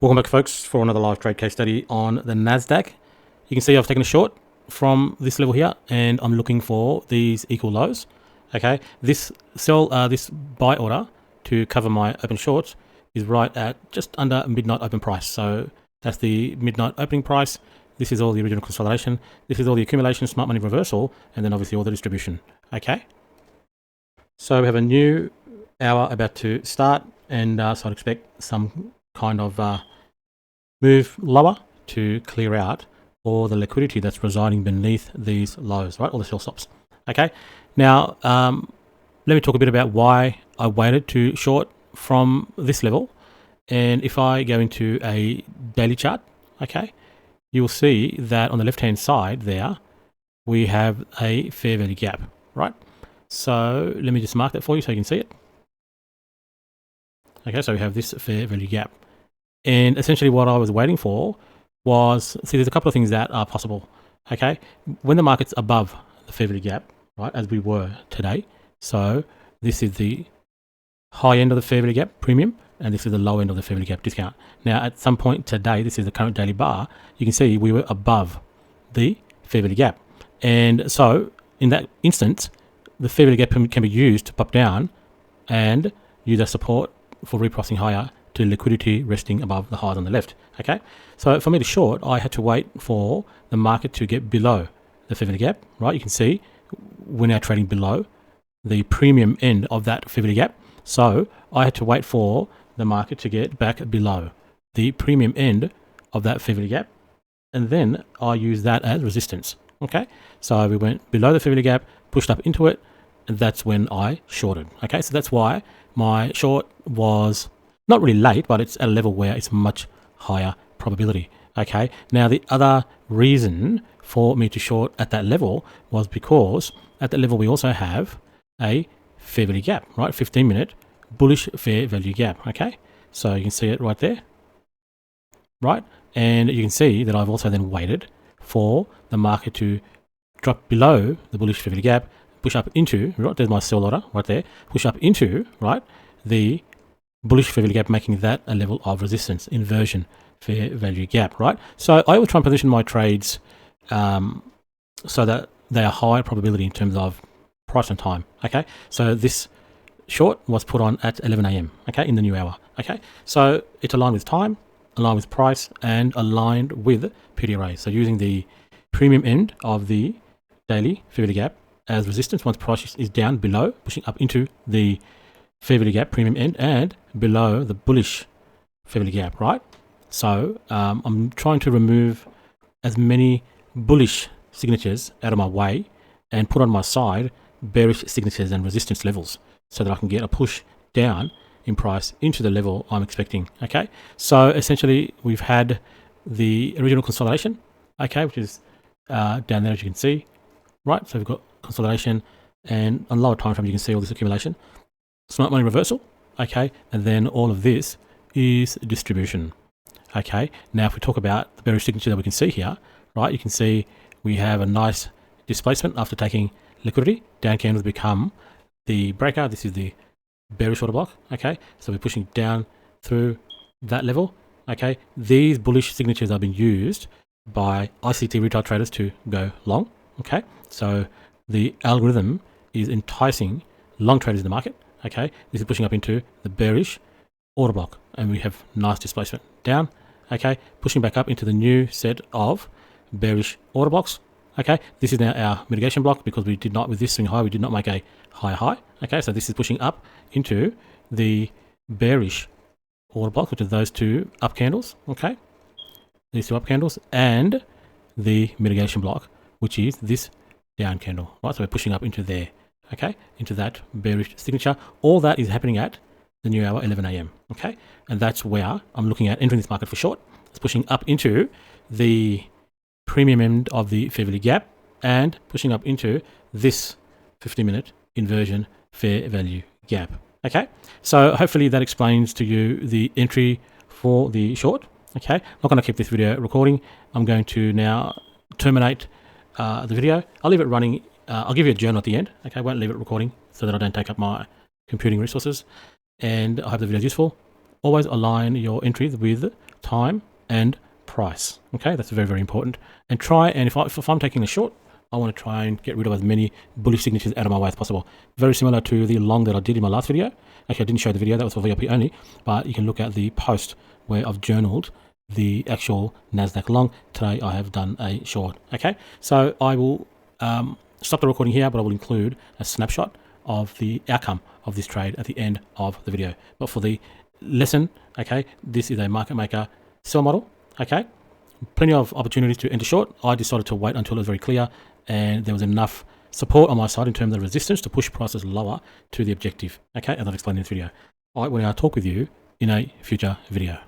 Welcome back, folks, for another live trade case study on the NASDAQ. You can see I've taken a short from this level here, and I'm looking for these equal lows. Okay, this buy order to cover my open shorts is right at just under midnight open price. So that's the midnight opening price. This is all the original consolidation. This is all the accumulation, smart money reversal, and then obviously all the distribution. Okay, so we have a new hour about to start, and so I'd expect some kind of move lower to clear out all the liquidity that's residing beneath these lows, right? All the sell stops. Okay, now let me talk a bit about why I waited to short from this level. And if I go into a daily chart, okay, you will see that on the left hand side there we have a fair value gap, right? So let me just mark that for you so you can see it. Okay, so we have this fair value gap. And essentially what I was waiting for was, see, there's a couple of things that are possible. Okay, when the market's above the fair value gap, right, as we were today, so this is the high end of the fair value gap premium, and this is the low end of the fair value gap discount. Now, at some point today, this is the current daily bar, you can see we were above the fair value gap. And so in that instance, the fair value gap can be used to pop down and use as support for repricing higher to liquidity resting above the highs on the left. Okay, so for me to short, I had to wait for the market to get below the fair value gap, right? You can see we're now trading below the premium end of that fair value gap. So I had to wait for the market to get back below the premium end of that fair value gap, and then I use that as resistance. Okay, so we went below the fair value gap, pushed up into it, and that's when I shorted. Okay, so that's why my short was not really late, but it's at a level where it's much higher probability. Okay, now the other reason for me to short at that level was because at that level we also have a fair value gap, right? 15-minute bullish fair value gap. Okay, so you can see it right there, right? And you can see that I've also then waited for the market to drop below the bullish fair value gap, push up into, right, there's my sell order right there, push up into, right, the bullish fair value gap, making that a level of resistance, inversion fair value gap, right? So I will try and position my trades so that they are high probability in terms of price and time. Okay, so this short was put on at 11 a.m. okay, in the new hour. Okay, so it's aligned with time, aligned with price, and aligned with PDRA. So using the premium end of the daily fair value gap as resistance once price is down below, pushing up into the fair value gap premium end and below the bullish fair value gap, right? So I'm trying to remove as many bullish signatures out of my way and put on my side bearish signatures and resistance levels so that I can get a push down in price into the level I'm expecting. Okay, so essentially we've had the original consolidation, okay, which is down there, as you can see, right? So we've got consolidation, and on lower time frame you can see all this accumulation, smart money reversal, okay, and then all of this is distribution. Okay, now if we talk about the bearish signature that we can see here, right, you can see we have a nice displacement after taking liquidity. Down candles become the breaker. This is the bearish order block. Okay, so we're pushing down through that level. Okay, these bullish signatures are being used by ICT retail traders to go long. Okay, so the algorithm is enticing long traders in the market. Okay, this is pushing up into the bearish order block, and we have nice displacement down. Okay, pushing back up into the new set of bearish order blocks. Okay, this is now our mitigation block because we did not, with this swing high, we did not make a higher high. Okay, so this is pushing up into the bearish order block, which are those two up candles. Okay, these two up candles, and the mitigation block, which is this down candle. Right, so we're pushing up into there. Okay, into that bearish signature. All that is happening at the new hour, 11 a.m. Okay, and that's where I'm looking at entering this market for short. It's pushing up into the premium end of the fair value gap and pushing up into this 15-minute inversion fair value gap. Okay, so hopefully that explains to you the entry for the short. Okay, I'm not going to keep this video recording. I'm going to now terminate the video. I'll leave it running. I'll give you a journal at the end. Okay, I won't leave it recording so that I don't take up my computing resources. And I hope the video is useful. Always align your entries with time and price. Okay, that's very, very important. And if I'm taking a short, I want to try and get rid of as many bullish signatures out of my way as possible. Very similar to the long that I did in my last video. Actually, I didn't show the video, that was for VIP only, but you can look at the post where I've journaled the actual NASDAQ long. Today I have done a short. Okay, so I will stop the recording here, but I will include a snapshot of the outcome of this trade at the end of the video. But for the lesson, okay, this is a market maker sell model. Okay, plenty of opportunities to enter short. I decided to wait until it was very clear and there was enough support on my side in terms of resistance to push prices lower to the objective. Okay, as I've explained in this video. I will now talk with you in a future video.